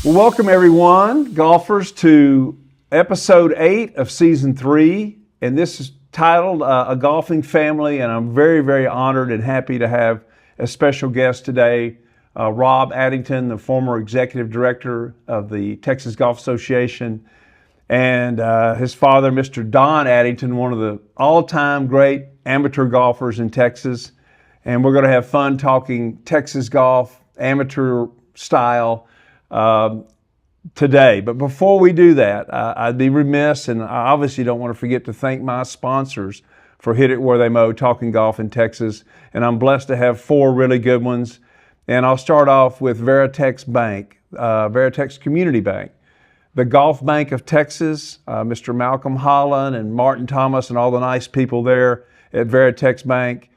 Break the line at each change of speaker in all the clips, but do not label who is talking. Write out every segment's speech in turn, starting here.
Well, welcome everyone, golfers, to episode 8 of season 3. And this is titled A Golfing Family. And I'm very, very honored and happy to have a special guest today, Rob Addington, the former executive director of the Texas Golf Association, and his father, Mr. Don Addington, one of the all-time great amateur golfers in Texas. And we're going to have fun talking Texas golf, amateur style, today. But before we do that, I'd be remiss, and I obviously don't want to forget to thank my sponsors for Hit It Where They Mow, talking golf in Texas. And I'm blessed to have 4 really good ones. And I'll start off with Veritex Bank, Veritex Community Bank, the Golf Bank of Texas, Mr. Malcolm Holland and Martin Thomas and all the nice people there at Veritex Bank.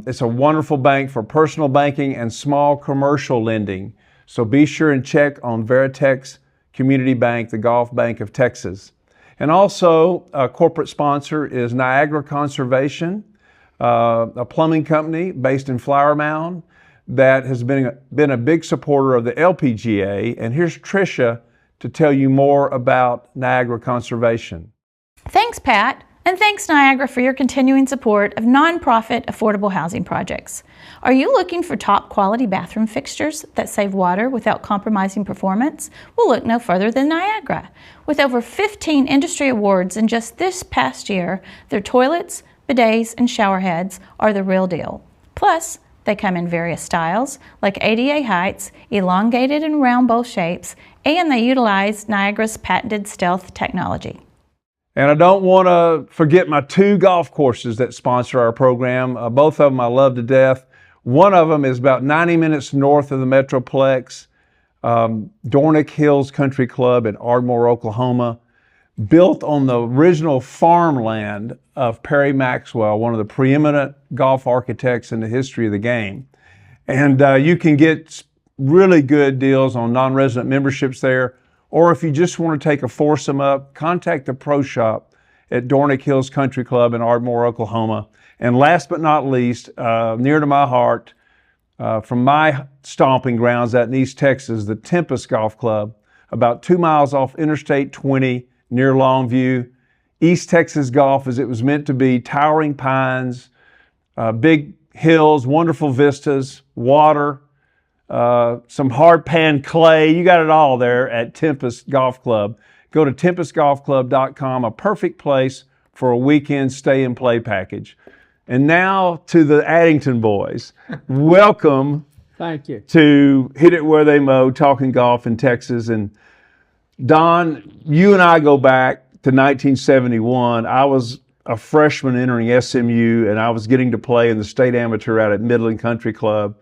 It's a wonderful bank for personal banking and small commercial lending. So be sure and check on Veritex Community Bank, the Golf Bank of Texas. And also, a corporate sponsor is Niagara Conservation, a plumbing company based in Flower Mound that has been a big supporter of the LPGA. And here's Tricia to tell you more about Niagara Conservation.
Thanks, Pat. And thanks, Niagara, for your continuing support of nonprofit affordable housing projects. Are you looking for top quality bathroom fixtures that save water without compromising performance? Well, look no further than Niagara. With over 15 industry awards in just this past year, their toilets, bidets, and shower heads are the real deal. Plus, they come in various styles, like ADA heights, elongated and round bowl shapes, and they utilize Niagara's patented stealth technology.
And I don't want to forget my 2 golf courses that sponsor our program. Both of them I love to death. One of them is about 90 minutes north of the Metroplex, Dornick Hills Country Club in Ardmore, Oklahoma, built on the original farmland of Perry Maxwell, one of the preeminent golf architects in the history of the game. And you can get really good deals on non-resident memberships there. Or if you just want to take a foursome up, contact the Pro Shop at Dornick Hills Country Club in Ardmore, Oklahoma. And last but not least, near to my heart, from my stomping grounds out in East Texas, the Tempest Golf Club, about 2 miles off Interstate 20 near Longview. East Texas golf as it was meant to be, towering pines, big hills, wonderful vistas, water, some hard pan clay. You got it all there at Tempest Golf Club. Go to tempestgolfclub.com, a perfect place for a weekend stay and play package. And now to the Addington boys. Welcome.
Thank you.
To Hit It Where They Mow, talking golf in Texas. And Don, you and I go back to 1971. I was a freshman entering SMU, and I was getting to play in the state amateur out at Midland Country Club.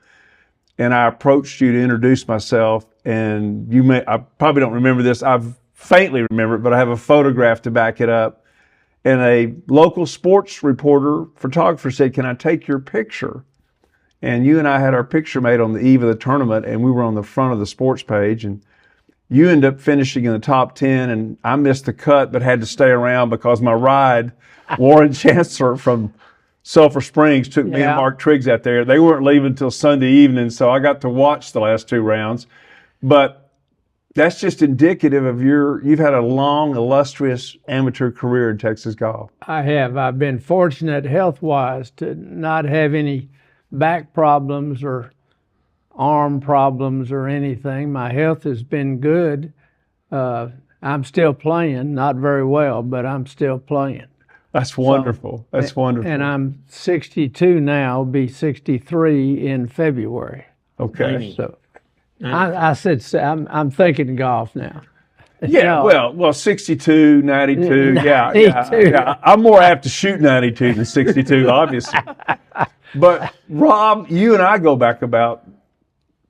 And I approached you to introduce myself, and I probably don't remember this. I faintly remember it, but I have a photograph to back it up. And a local sports photographer said, "Can I take your picture?" And you and I had our picture made on the eve of the tournament, and we were on the front of the sports page. And you ended up finishing in the top 10, and I missed the cut, but had to stay around because my ride, Warren Chancellor from Sulphur Springs, took me and Mark Triggs out there. They weren't leaving until Sunday evening, so I got to watch the last 2 rounds. But that's just indicative of you've had a long, illustrious amateur career in Texas golf.
I have. I've been fortunate health-wise to not have any back problems or arm problems or anything. My health has been good. I'm still playing, not very well, but I'm still playing.
That's wonderful. That's wonderful.
And I'm 62 now, be 63 in February.
Okay.
So I said I'm thinking golf now.
Yeah, well, 62, 92, yeah. I'm more apt to shoot 92 than 62, obviously. But Rob, you and I go back about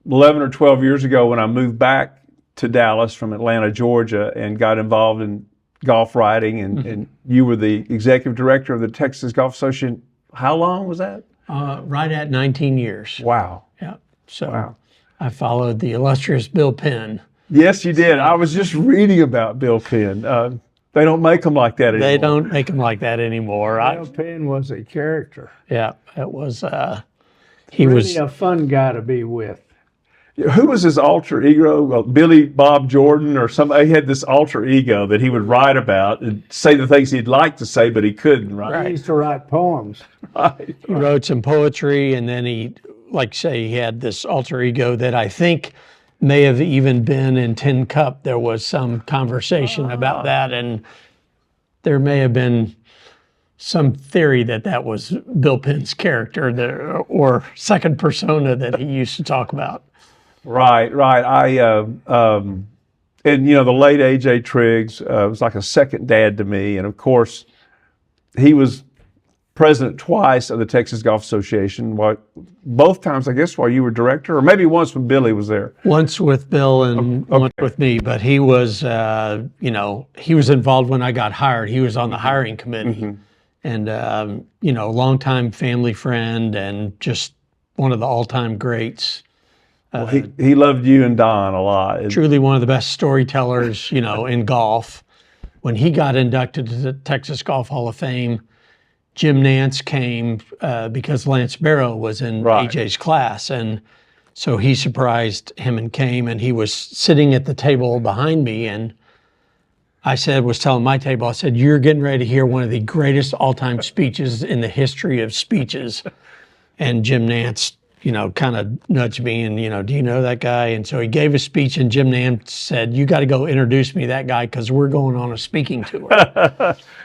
11 or 12 years ago when I moved back to Dallas from Atlanta, Georgia, and got involved in golf writing, and you were the executive director of the Texas Golf Association. How long was that?
Right at 19 years.
Wow.
Yeah. So I followed the illustrious Bill Penn.
Yes, you did. I was just reading about Bill Penn. They don't make them like that anymore.
They don't make them like that anymore.
Bill Penn was a character.
Yeah, it was.
He was a fun guy to be with.
Who was his alter ego? Well, Billy Bob Jordan or somebody. He had this alter ego that he would write about and say the things he'd like to say, but he couldn't. Right.
He used to write poems.
Right.
He wrote some poetry, and then he, like say, he had this alter ego that I think may have even been in Tin Cup. There was some conversation about that, and there may have been some theory that that was Bill Penn's character there, or second persona that he used to talk about.
Right. And the late A.J. Triggs was like a second dad to me, and of course, he was president twice of the Texas Golf Association. Both times, I guess, while you were director, or maybe once when Billy was there.
Once with Bill and once with me, but he was, he was involved when I got hired. He was on the hiring committee, and longtime family friend, and just one of the all-time greats.
Well, he loved you and Don a lot.
Truly one of the best storytellers, in golf. When he got inducted to the Texas Golf Hall of Fame, Jim Nance came because Lance Barrow was in AJ's class, and so he surprised him and came, and he was sitting at the table behind me, and I was telling my table, I said, "You're getting ready to hear one of the greatest all-time speeches in the history of speeches." And Jim Nance, kind of nudged me and, "Do you know that guy?" And so he gave a speech, and Jim Nance said, "You got to go introduce me to that guy because we're going on a speaking tour."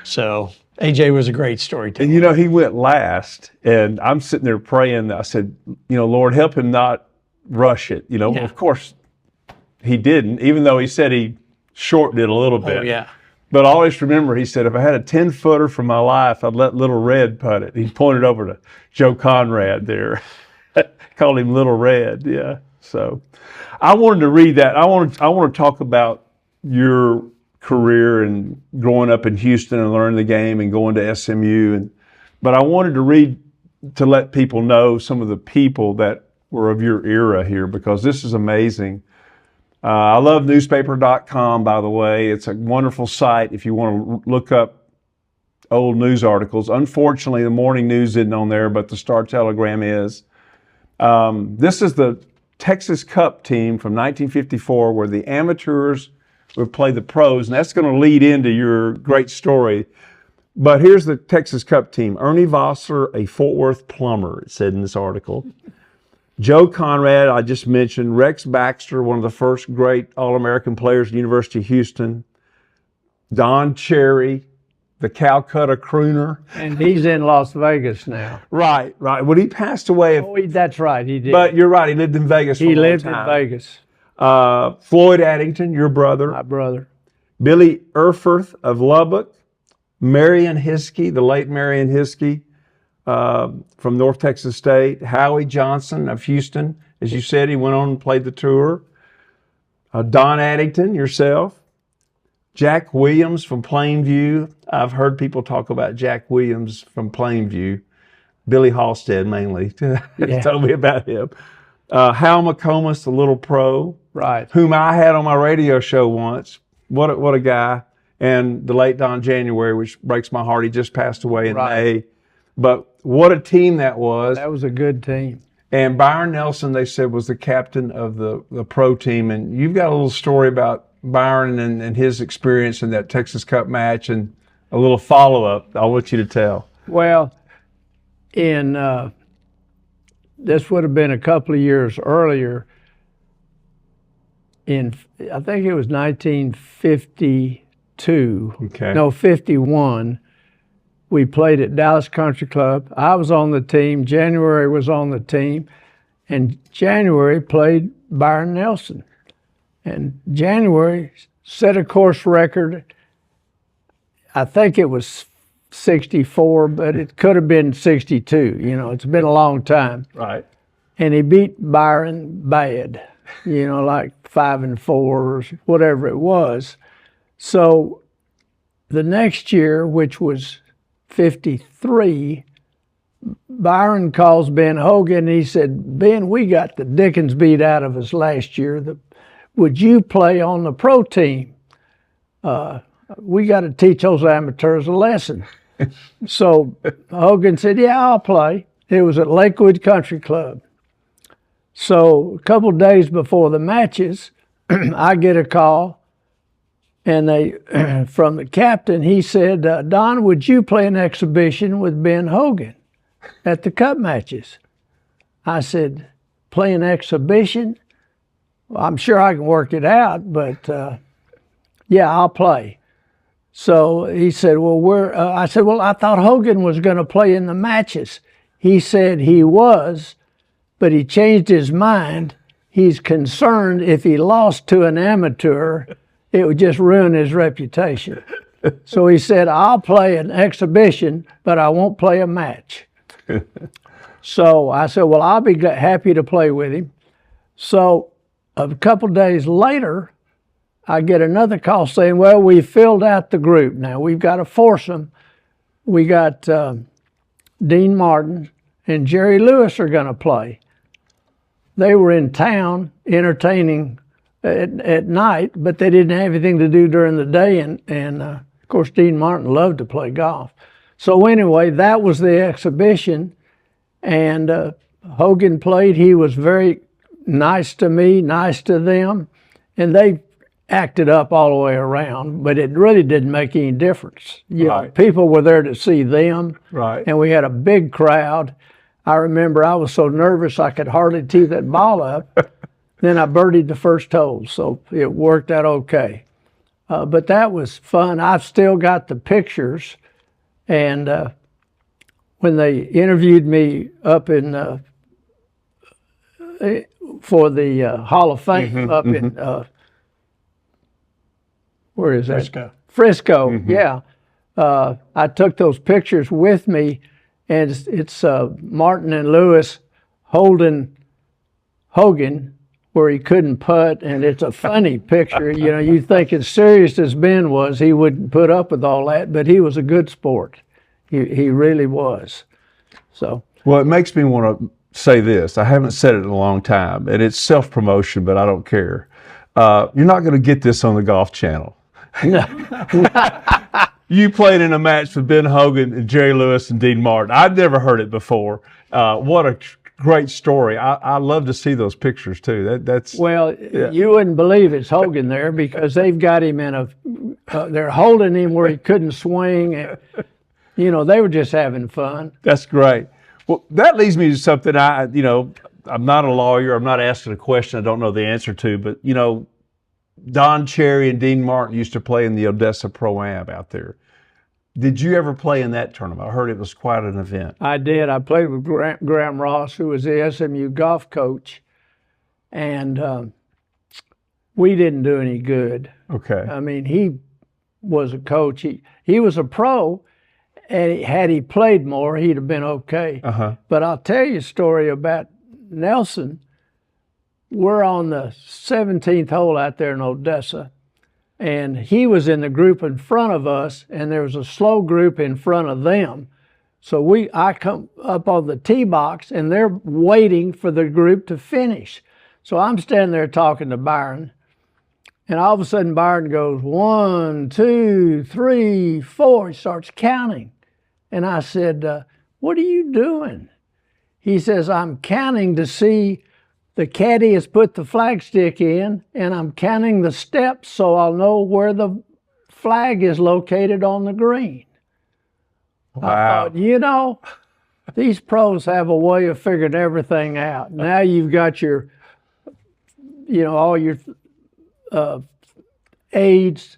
So AJ was a great storyteller.
And he went last, and I'm sitting there praying. I said, Lord, help him not rush it. Of course he didn't, even though he said he shortened it a little bit.
Oh, yeah.
But I always remember, he said, if I had a 10-footer for my life, I'd let Little Red putt it. He pointed over to Joe Conrad there. Called him Little Red, yeah. So I wanted to read that. I want to talk about your career and growing up in Houston and learning the game and going to SMU. But I wanted to read to let people know some of the people that were of your era here, because this is amazing. I love newspaper.com, by the way. It's a wonderful site if you want to look up old news articles. Unfortunately, the morning news isn't on there, but the Star Telegram is. This is the Texas Cup team from 1954, where the amateurs would play the pros, and that's going to lead into your great story. But here's the Texas Cup team. Ernie Vossler, a Fort Worth plumber, it said in this article. Joe Conrad, I just mentioned. Rex Baxter, one of the first great All-American players at the University of Houston. Don Cherry, the Calcutta crooner.
And he's in Las Vegas now.
Right. Well, he passed away.
That's right, he did.
But you're right, he lived in Vegas for a long time.
He lived in Vegas.
Floyd Addington, your brother.
My brother.
Billy Erfurth of Lubbock. Marion Hiskey, the late Marion Hiskey from North Texas State. Howie Johnson of Houston. As you said, he went on and played the tour. Don Addington, yourself. Jack Williams from Plainview. I've heard people talk about Jack Williams from Plainview. Billy Halstead mainly told me about him. Hal McComas, the little pro,
right,
whom I had on my radio show once. What a guy. And the late Don January, which breaks my heart. He just passed away in May. But what a team that was.
That was a good team.
And Byron Nelson, they said, was the captain of the pro team. And you've got a little story about Byron and his experience in that Texas Cup match, and a little follow-up I want you to tell.
Well, this would have been a couple of years earlier. I think it was 1952.
Okay.
No, 51. We played at Dallas Country Club. I was on the team. January was on the team. And January played Byron Nelson. And January set a course record. I think it was 64, but it could have been 62. It's been a long time.
Right.
And he beat Byron bad, like 5-4 or whatever it was. So the next year, which was 53, Byron calls Ben Hogan. He said, "Ben, we got the dickens beat out of us last year. Would you play on the pro team? We got to teach those amateurs a lesson." So Hogan said, "Yeah, I'll play." It was at Lakewood Country Club. So a couple days before the matches, I get a call, and they from the captain. He said, "Don, would you play an exhibition with Ben Hogan at the Cup matches?" I said, "Play an exhibition? Well, I'm sure I can work it out, but yeah, I'll play." So he said, "Well, I said, "Well, I thought Hogan was going to play in the matches." He said he was, but he changed his mind. He's concerned if he lost to an amateur, it would just ruin his reputation. So he said, "I'll play an exhibition, but I won't play a match." So I said, "Well, I'll be happy to play with him." So a couple days later, I get another call saying, "Well, we filled out the group. Now we've got a foursome. We got Dean Martin and Jerry Lewis are going to play." They were in town entertaining at night, but they didn't have anything to do during the day. And of course, Dean Martin loved to play golf. So anyway, that was the exhibition. And Hogan played. He was very nice to me, nice to them. And they acted up all the way around, but it really didn't make any difference. You know, people were there to see them.
Right.
And we had a big crowd. I remember I was so nervous I could hardly tee that ball up. Then I birdied the first hole, so it worked out okay. But that was fun. I've still got the pictures. And when they interviewed me up in for the Hall of Fame up in where is that?
Frisco.
Frisco, yeah. I took those pictures with me, and it's Martin and Lewis holding Hogan where he couldn't putt, and it's a funny picture. You know, you think as serious as Ben was, he wouldn't put up with all that, but he was a good sport. He really was. So.
Well, it makes me want to say this. I haven't said it in a long time, and it's self-promotion, but I don't care. You're not going to get this on the Golf Channel.
No.
You played in a match with Ben Hogan and Jerry Lewis and Dean Martin. I'd never heard it before. What a great story. I love to see those pictures too. That's
well,
yeah.
You wouldn't believe it's Hogan there because they've got him in a. They're holding him where he couldn't swing. And, you know, they were just having fun.
That's great. Well, that leads me to something I'm not a lawyer. I'm not asking a question I don't know the answer to, but Don Cherry and Dean Martin used to play in the Odessa Pro-Am out there. Did you ever play in that tournament? I heard it was quite an event.
I did. I played with Graham Ross, who was the SMU golf coach, and we didn't do any good.
Okay.
I mean, he was a coach. He was a pro, and had he played more, he'd have been okay.
Uh-huh.
But I'll tell you a story about Nelson. We're on the 17th hole out there in Odessa, and he was in the group in front of us, and there was a slow group in front of them. So I come up on the tee box, and they're waiting for the group to finish. So I'm standing there talking to Byron, and all of a sudden Byron goes, 1, 2, 3, 4. He starts counting. And I said, "What are you doing?" He says, "I'm counting to see the caddy has put the flagstick in, and I'm counting the steps so I'll know where the flag is located on the green."
Wow.
I thought, these pros have a way of figuring everything out. Now you've got your, all your aids,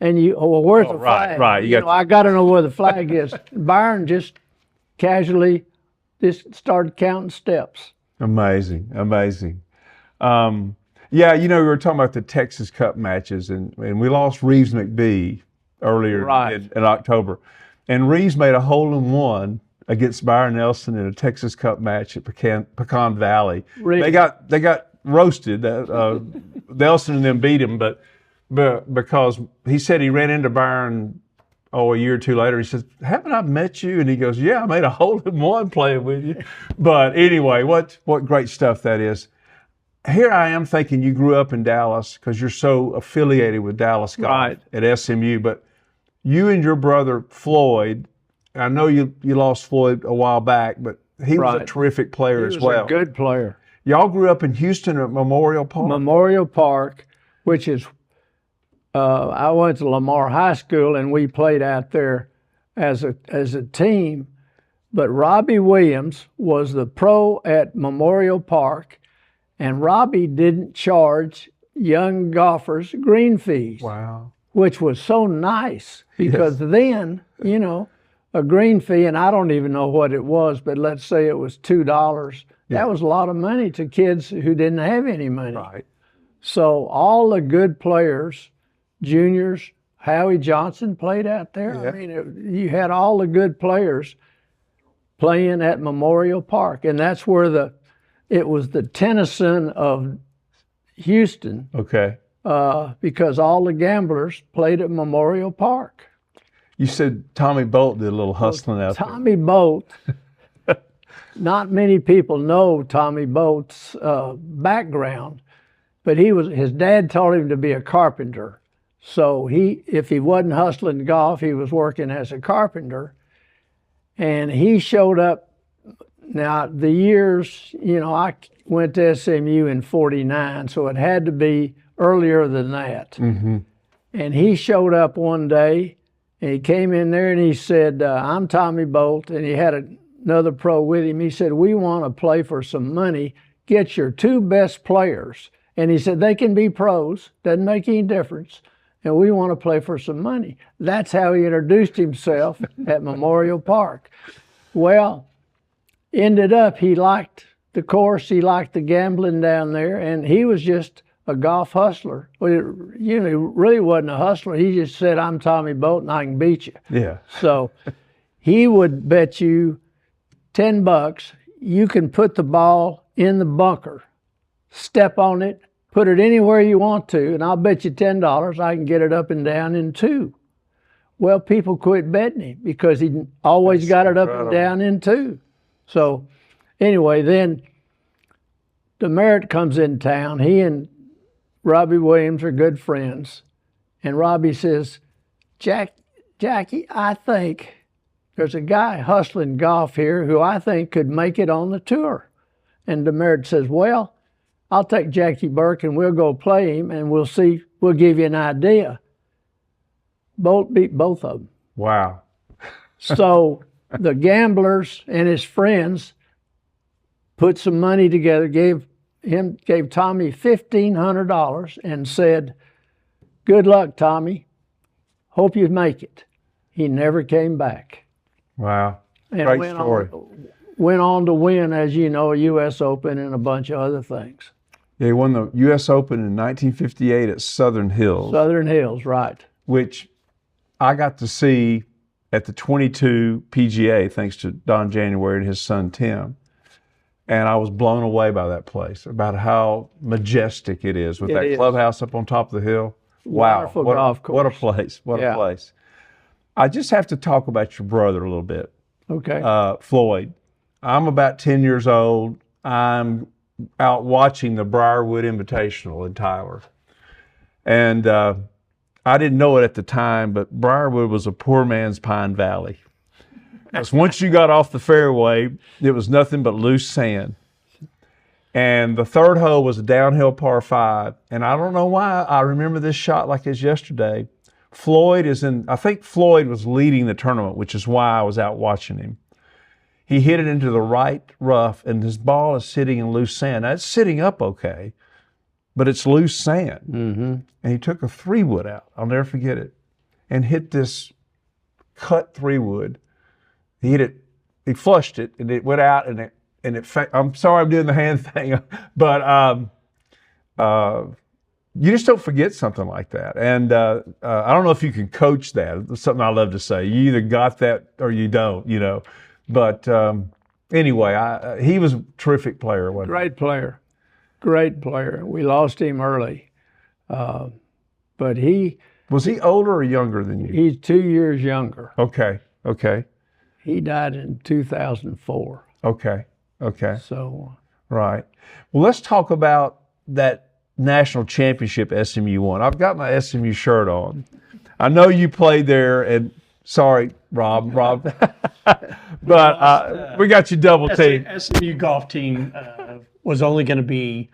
and where's the flag?
Right.
I got to know where the flag is. Byron just casually just started counting steps.
Amazing. Yeah, we were talking about the Texas Cup matches, and we lost Reeves McBee earlier in October. And Reeves made a hole-in-one against Byron Nelson in a Texas Cup match at Pecan Valley.
Really?
They got roasted. Nelson and them beat him, but because he said he ran into Byron a year or two later. He says, "Haven't I met you?" And he goes, "Yeah, I made a hole-in-one playing with you." But anyway, what great stuff that is. Here I am thinking you grew up in Dallas because you're so affiliated with Dallas Golf at SMU. But you and your brother Floyd, I know you lost Floyd a while back, but he was a terrific player as well.
He was a good player.
Y'all grew up in Houston at Memorial Park?
Memorial Park, which is, I went to Lamar High School and we played out there as a team. But Robbie Williams was the pro at Memorial Park, and Robbie didn't charge young golfers green fees.
Wow.
Which was so nice because then, a green fee, and I don't even know what it was, but let's say it was $2. That was a lot of money to kids who didn't have any money.
Right.
So all the good players, juniors, Howie Johnson played out there.
Yeah.
I mean, you had all the good players playing at Memorial Park, and that's where it was the Tennyson of Houston.
Okay.
Because all the gamblers played at Memorial Park.
You said Tommy Bolt did a little hustling out
Tommy Bolt, not many people know Tommy Bolt's background, but his dad taught him to be a carpenter. So if he wasn't hustling golf, he was working as a carpenter. And he showed up. Now, the years, I went to SMU in 49, so it had to be earlier than that.
Mm-hmm.
And he showed up one day, and he came in there and he said, I'm Tommy Bolt, and he had another pro with him. He said, we want to play for some money. Get your 2 best players. And he said, they can be pros, doesn't make any difference, and we want to play for some money. That's how he introduced himself at Memorial Park. Well, ended up, he liked the course, he liked the gambling down there, and he was just a golf hustler. Well, he really wasn't a hustler. He just said, I'm Tommy Bolt and I can beat you.
Yeah.
So he would bet you $10. You can put the ball in the bunker, step on it, put it anywhere you want to, and I'll bet you $10 I can get it up and down in 2. Well, people quit betting him because he always got it up and down in 2. So anyway, then DeMeritt comes in town. He and Robbie Williams are good friends. And Robbie says, Jackie, I think there's a guy hustling golf here who I think could make it on the tour. And DeMeritt says, well, I'll take Jackie Burke and we'll go play him and we'll give you an idea. Bolt beat both of them.
Wow.
So the gamblers and his friends put some money together, gave Tommy $1,500 and said, good luck, Tommy. Hope you make it. He never came back.
Wow.
And
Great story.
Went on to win, as you know, a U.S. Open and a bunch of other things.
Yeah, he won the U.S. Open in 1958 at Southern Hills.
Southern Hills, right.
Which I got to see at the 22 PGA, thanks to Don January and his son Tim. And I was blown away by that place, about how majestic it is with that clubhouse up on top of the hill. Wow.
Wonderful golf course.
What a place. What a place. I just have to talk about your brother a little bit.
Okay.
Floyd. I'm about 10 years old. I'm out watching the Briarwood Invitational in Tyler. And I didn't know it at the time, but Briarwood was a poor man's Pine Valley. Because once you got off the fairway, it was nothing but loose sand. And the third hole was a downhill par 5. And I don't know why I remember this shot like it's yesterday. I think Floyd was leading the tournament, which is why I was out watching him. He hit it into the right rough, and his ball is sitting in loose sand. Now, it's sitting up okay, but it's loose sand.
Mm-hmm.
And he took a 3-wood out. I'll never forget it. And hit this cut 3-wood. He hit it, he flushed it, and it went out, and it I'm sorry I'm doing the hand thing, but you just don't forget something like that. And I don't know if you can coach that. It's something I love to say. You either got that or you don't, But anyway, he was a terrific player. Wasn't
Great player. Great player. We lost him early. But
was he older or younger than you?
He's 2 years younger.
Okay.
He died in 2004.
Okay.
So.
Right. Well, let's talk about that national championship SMU won. I've got my SMU shirt on. I know you played there, and sorry, Rob, but we got you double teamed.
SMU golf team was only going to be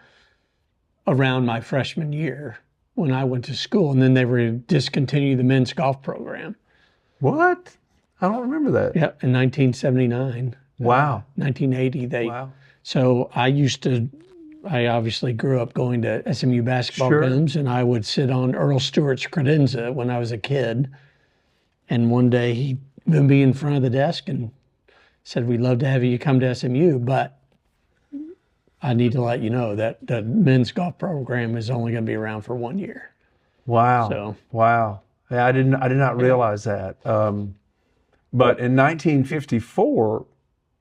around my freshman year when I went to school, and then they were going to discontinue the men's golf program.
What? I don't remember that.
Yeah, in 1979.
Wow.
1980.
Wow.
So I obviously grew up going to SMU basketball
Sure.
games, and I would sit on Earl Stewart's credenza when I was a kid. And one day he would be in front of the desk and said, "We'd love to have you come to SMU, but I need to let you know that the men's golf program is only going to be around for 1 year."
Wow.
So-
Wow. Yeah, I did not realize that. But in 1954,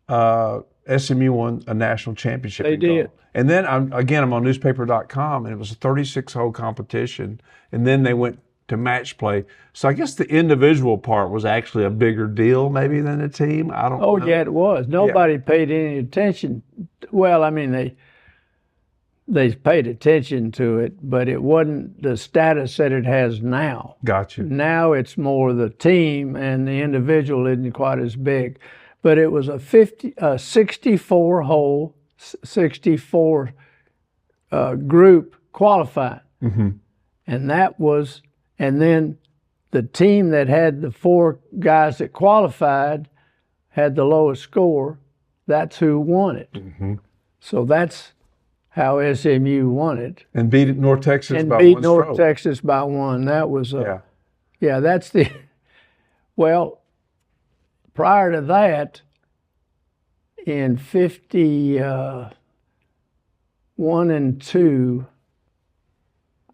SMU won a national championship.
They
in golf.
did.
And then I'm on newspaper.com, and it was a 36-hole competition. And then they went to match play. So I guess the individual part was actually a bigger deal maybe than the team. I don't
Oh,
know.
yeah, it was. Nobody paid any attention. Well, I mean, they paid attention to it, but it wasn't the status that it has now.
Got you.
Now it's more the team, and the individual isn't quite as big. But it was a 64-hole, 64 group qualifying.
Mm-hmm.
And then the team that had the 4 guys that qualified had the lowest score. That's who won it.
Mm-hmm.
So that's how SMU won it.
And beat North Texas
And
by
beat
one
North
stroke.
Texas by 1. That was
Yeah.
that's the well, prior to that, in 51 and 2,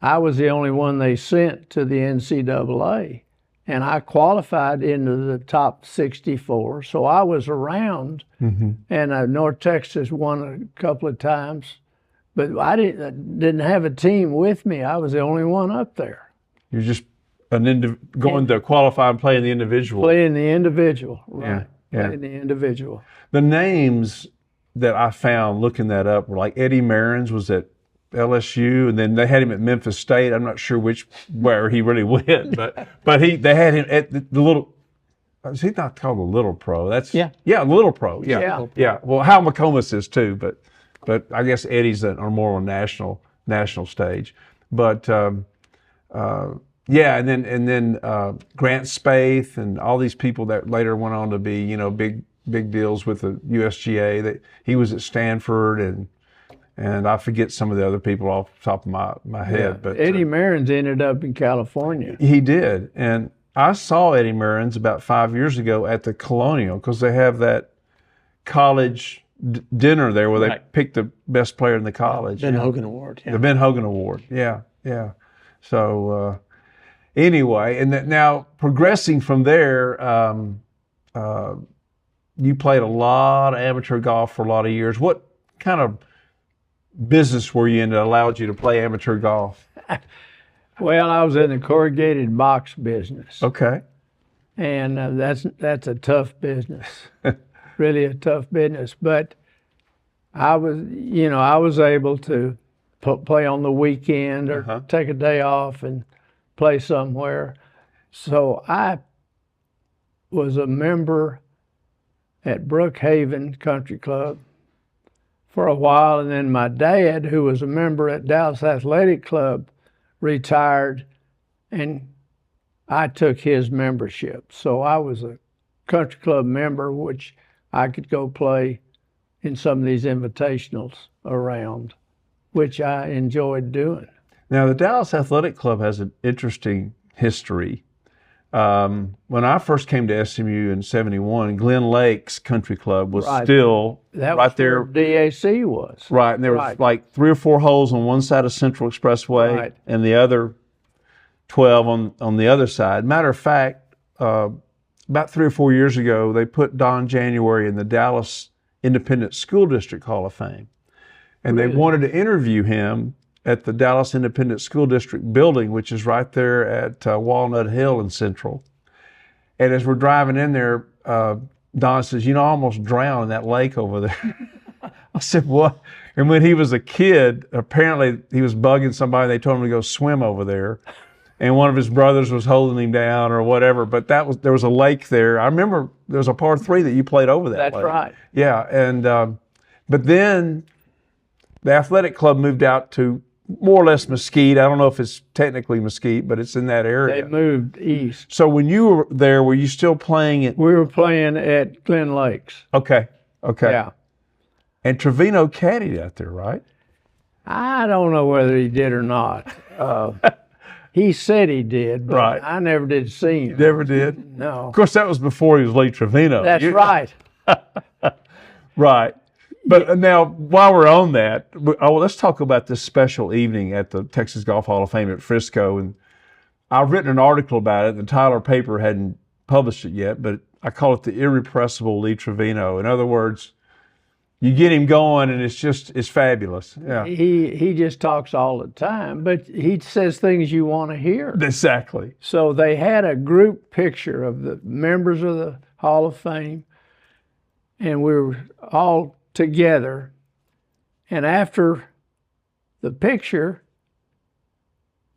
I was the only one they sent to the NCAA, and I qualified into the top 64. So I was around, and North Texas won a couple of times, but I didn't have a team with me. I was the only one up there.
You're just going to qualify and play in the individual.
Playing the individual, right?
Yeah.
Playing the individual.
The names that I found looking that up were like Eddie Marins was at LSU, and then they had him at Memphis State. I'm not sure where he really went, but they had him at the little. Is he not called the Little Pro? That's Little Pro. Yeah. Well, Hal McComas is too, but I guess Eddie's are more on national stage. But and then Grant Spaeth and all these people that later went on to be big deals with the USGA. That he was at Stanford and I forget some of the other people off the top of my head. But
Eddie Marins ended up in California.
he did, and I saw Eddie Marins about 5 years ago at the Colonial because they have that college dinner there where they pick the best player in the college.
Ben Hogan Award. Yeah.
The Ben Hogan Award. Yeah. So anyway, and now progressing from there, you played a lot of amateur golf for a lot of years. What kind of business were you in that allowed you to play amateur golf?
Well, I was in the corrugated box business,
Okay.
and that's a tough business, really a tough business. But I was able to play on the weekend or take a day off and play somewhere. So I was a member at Brookhaven Country Club for a while, and then my dad, who was a member at Dallas Athletic Club, retired, and I took his membership. So I was a country club member, which I could go play in some of these invitationals around, which I enjoyed doing.
Now, the Dallas Athletic Club has an interesting history. When I first came to SMU in '71, Glen Lake's Country Club was still
That
right
was
there.
where DAC was.
Right, and there was like 3 or 4 holes on one side of Central Expressway
Right.
and the other 12 on the other side. Matter of fact, about 3 or 4 years ago, they put Don January in the Dallas Independent School District Hall of Fame. And they wanted to interview him at the Dallas Independent School District building, which is right there at Walnut Hill in Central. And as we're driving in there, Don says, I almost drowned in that lake over there. I said, what? And when he was a kid, apparently he was bugging somebody. They told him to go swim over there. And one of his brothers was holding him down or whatever. But there was a lake there. I remember there was a par 3 that you played over that lake.
That's right.
Yeah. And but then the athletic club moved out to more or less Mesquite. I don't know if it's technically Mesquite, but it's in that
They
area.
moved east.
So when you were there, were you still playing at?
We were playing at Glen Lakes.
Okay.
Yeah.
And Trevino caddied out there, right?
I don't know whether he did or not. He said he did, but
Right.
I never did see him.
Never did.
No.
Of course, that was before he was Lee Trevino.
That's right.
Right. But now, while we're on that, let's talk about this special evening at the Texas Golf Hall of Fame at Frisco. And I've written an article about it. The Tyler paper hadn't published it yet, but I call it the irrepressible Lee Trevino. In other words, you get him going, and it's fabulous. Yeah.
He just talks all the time, but he says things you want to hear.
Exactly.
So they had a group picture of the members of the Hall of Fame, and we were all together. And after the picture,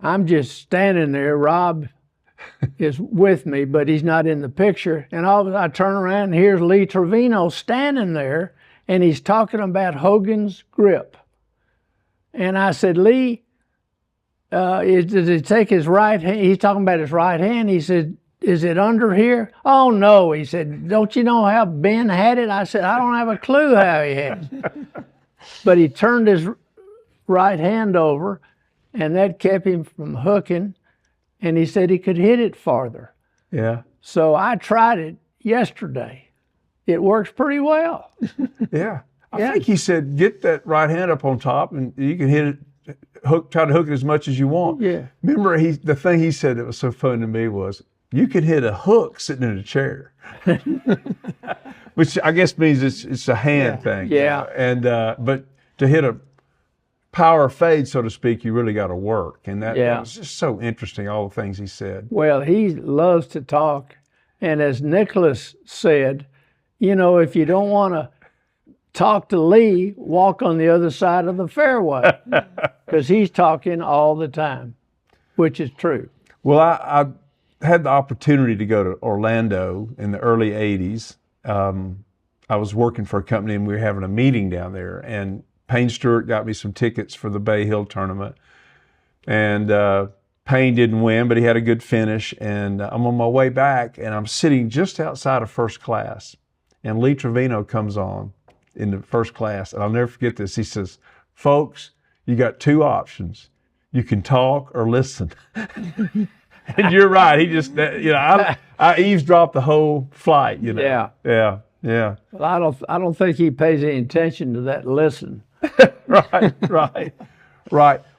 I'm just standing there. Rob is with me, but he's not in the picture. And all of a sudden I turn around, and here's Lee Trevino standing there, and he's talking about Hogan's grip. And I said, Lee, does he take his right hand? He's talking about his right hand. He said, is it under here? Oh, no. He said, don't you know how Ben had it? I said, I don't have a clue how he had it. But he turned his right hand over, and that kept him from hooking, and he said he could hit it farther.
Yeah.
So I tried it yesterday. It works pretty well.
Yeah. I think he said, get that right hand up on top, and you can hit it, try to hook it as much as you want.
Yeah.
Remember, the thing he said that was so fun to me was, you could hit a hook sitting in a chair, which I guess means it's a hand thing.
Yeah.
And but to hit a power fade, so to speak, you really got to work. And that was just so interesting, all the things he said.
Well, he loves to talk. And as Nicholas said, you know, if you don't want to talk to Lee, walk on the other side of the fairway, because he's talking all the time, which is true.
Well, I had the opportunity to go to Orlando in the early 80s. I was working for a company, and we were having a meeting down there, and Payne Stewart got me some tickets for the Bay Hill tournament. And Payne didn't win, but he had a good finish. And I'm on my way back, and I'm sitting just outside of first class. And Lee Trevino comes on in the first class. And I'll never forget this. He says, folks, you got two options. You can talk or listen. And you're right. He just, I eavesdropped the whole flight,
Yeah.
Yeah.
Well, I don't think he pays any attention to that listen.
Right.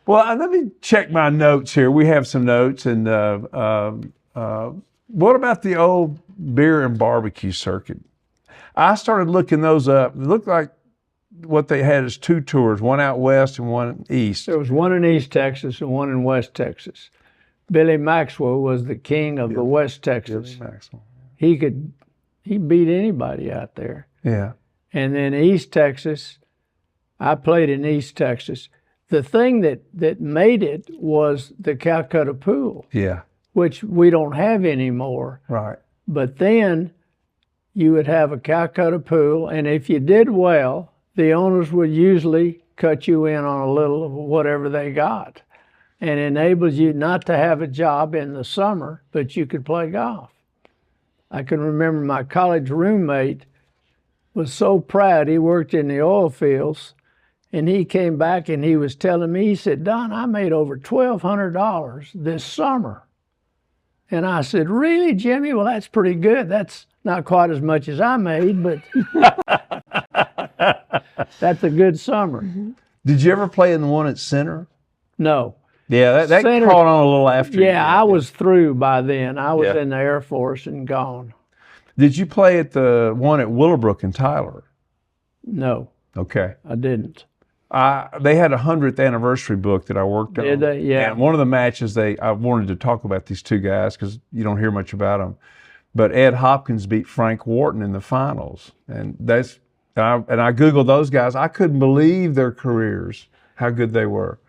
Well, let me check my notes here. We have some notes. And what about the old beer and barbecue circuit? I started looking those up. It looked like what they had is two tours, one out west and one east.
There was one in East Texas and one in West Texas. Billy Maxwell was the king of the West Texas.
Billy Maxwell.
He beat anybody out there.
Yeah.
And then East Texas, I played in East Texas. The thing that made it was the Calcutta pool,
Yeah.
which we don't have anymore.
Right.
But then you would have a Calcutta pool, and if you did well, the owners would usually cut you in on a little of whatever they got, and enables you not to have a job in the summer, but you could play golf. I can remember my college roommate was so proud. He worked in the oil fields, and he came back and he was telling me, he said, Don, I made over $1,200 this summer. And I said, really, Jimmy? Well, that's pretty good. That's not quite as much as I made, but that's a good summer.
Did you ever play in the one at Center?
No.
Yeah, that
Center-
caught on a little after.
Yeah, I was through by then. I was
Yeah.
in the Air Force and gone.
Did you play at the one at Willowbrook in Tyler?
No,
Okay.
I didn't.
They had a 100th anniversary book that I worked on.
Did they? Yeah.
And one of the matches I wanted to talk about these two guys because you don't hear much about them. But Ed Hopkins beat Frank Wharton in the finals, and I Googled those guys. I couldn't believe their careers, how good they were.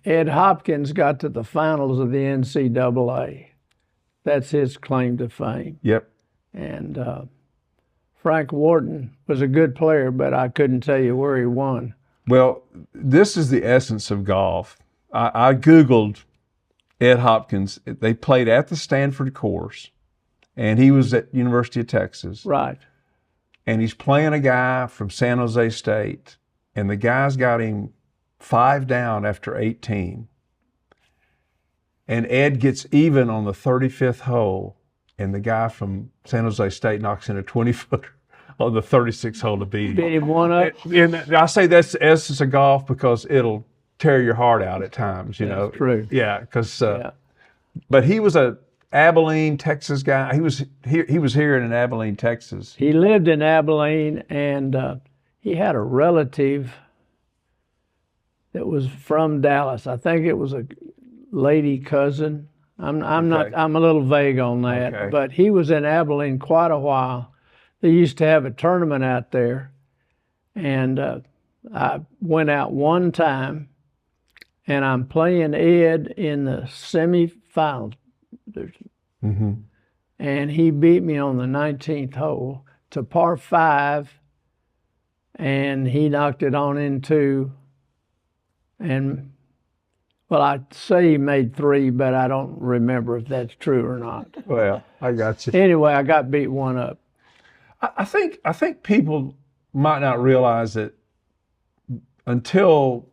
Ed Hopkins got to the finals of the NCAA. That's his claim to fame.
Yep.
And Frank Wharton was a good player, but I couldn't tell you where he won.
Well, this is the essence of golf. I Googled Ed Hopkins. They played at the Stanford course, and he was at University of Texas.
Right.
And he's playing a guy from San Jose State, and the guy's got him 5 down after 18. And Ed gets even on the 35th hole, and the guy from San Jose State knocks in a 20-footer on the 36th hole to beat him.
Beat him one up.
And I say that's the essence of golf because it'll tear your heart out at times, you know.
True.
Yeah, because but he was a Abilene, Texas guy. He was here in Abilene, Texas.
He lived in Abilene, and he had a relative that was from Dallas. I think it was a lady cousin. I'm a little vague on that,
Okay.
but he was in Abilene quite a while. They used to have a tournament out there, and I went out one time, and I'm playing Ed in the semifinals.
Mm-hmm.
And he beat me on the 19th hole to par 5, and he knocked it on in 2. And, well, I'd say he made 3, but I don't remember if that's true or not.
Well, I got you.
Anyway, I got beat 1 up.
I think people might not realize that until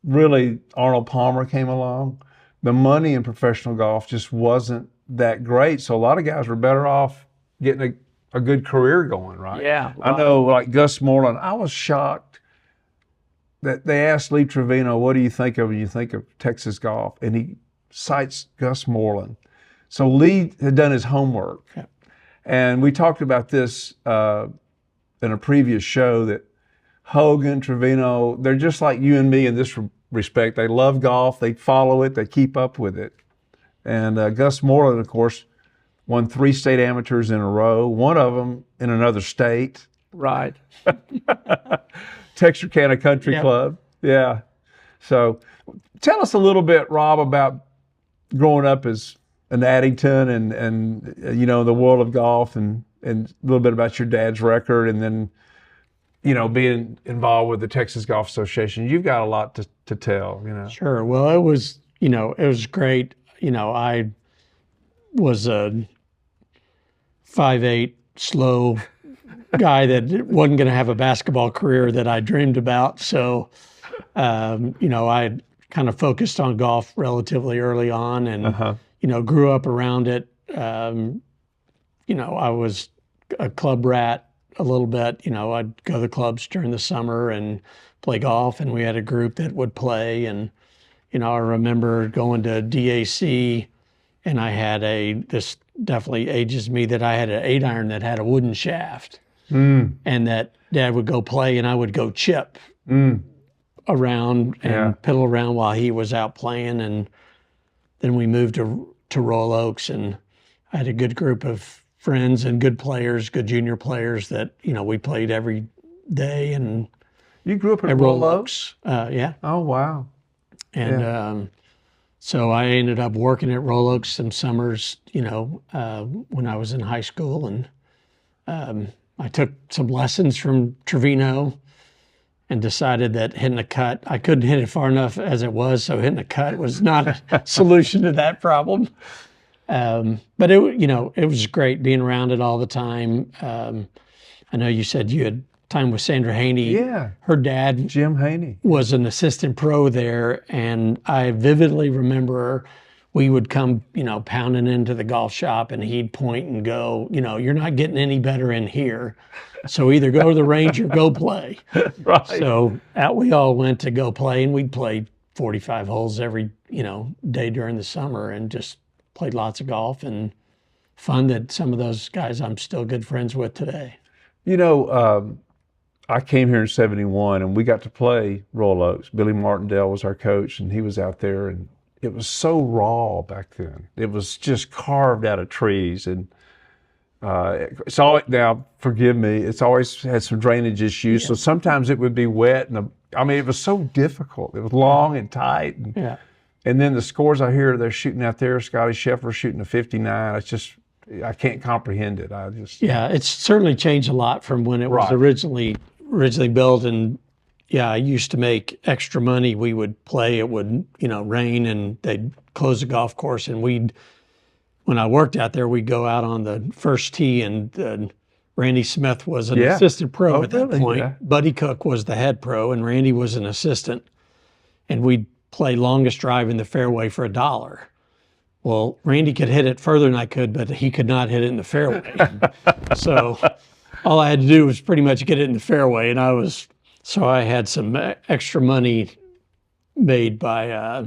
really Arnold Palmer came along, the money in professional golf just wasn't that great. So a lot of guys were better off getting a good career going, right?
Yeah.
I know, like Gus Moreland, I was shocked that they asked Lee Trevino, what do you think of when you think of Texas golf? And he cites Gus Moreland. So Lee had done his homework.
Yeah.
And we talked about this in a previous show that Hogan, Trevino, they're just like you and me in this respect. They love golf, they follow it, they keep up with it. And Gus Moreland, of course, won 3 state amateurs in a row, one of them in another state.
Right.
Texarkana Country
Yep.
Club. Yeah. So tell us a little bit, Rob, about growing up as an Addington and you know, the world of golf and a little bit about your dad's record and then, you know, being involved with the Texas Golf Association. You've got a lot to tell, you know.
Sure. Well, it was great. You know, I was a 5'8", slow guy that wasn't going to have a basketball career that I dreamed about. So, you know, I kind of focused on golf relatively early on and, you know, grew up around it. You know, I was a club rat a little bit. You know, I'd go to the clubs during the summer and play golf, and we had a group that would play. And, you know, I remember going to DAC, and I had this definitely ages me, that I had an 8-iron that had a wooden shaft. And that Dad would go play and I would go chip around and piddle around while he was out playing. And then we moved to Royal Oaks, and I had a good group of friends and good players, good junior players that, you know, we played every day. And
You grew up
at Royal Oaks. Yeah.
Oh, wow.
And so I ended up working at Royal Oaks some summers, you know, when I was in high school. And I took some lessons from Trevino and decided that hitting a cut, I couldn't hit it far enough as it was, so hitting a cut was not a solution to that problem. But it, you know, it was great being around it all the time. I know you said you had time with Sandra Haney.
Yeah.
Her dad
Jim Haney.
was an assistant pro there, and I vividly remember we would come, you know, pounding into the golf shop, and he'd point and go, you know, you're not getting any better in here, so either go to the range or go play.
Right.
So out we all went to go play, and we'd play 45 holes every, you know, day during the summer, and just played lots of golf and fun that some of those guys I'm still good friends with today.
You know, I came here in '71 and we got to play Royal Oaks. Billy Martindale was our coach, and he was out there, and it was so raw back then. It was just carved out of trees, and it's all, now forgive me, it's always had some drainage issues. So sometimes it would be wet, and I mean, it was so difficult. It was long and tight, and then the scores I hear they're shooting out there, Scotty Scheffler shooting a 59. It's just, I can't comprehend it.
Yeah, it's certainly changed a lot from when it was
Right.
originally built, and I used to make extra money. We would play, it would, rain, and they'd close the golf course, and when I worked out there, we'd go out on the first tee, and Randy Smith was an assistant pro at that
really?
point.
Yeah.
Buddy Cook was the head pro, and Randy was an assistant. And we'd play longest drive in the fairway for $1. Well, Randy could hit it further than I could, but he could not hit it in the fairway. So all I had to do was pretty much get it in the fairway, and I had some extra money made by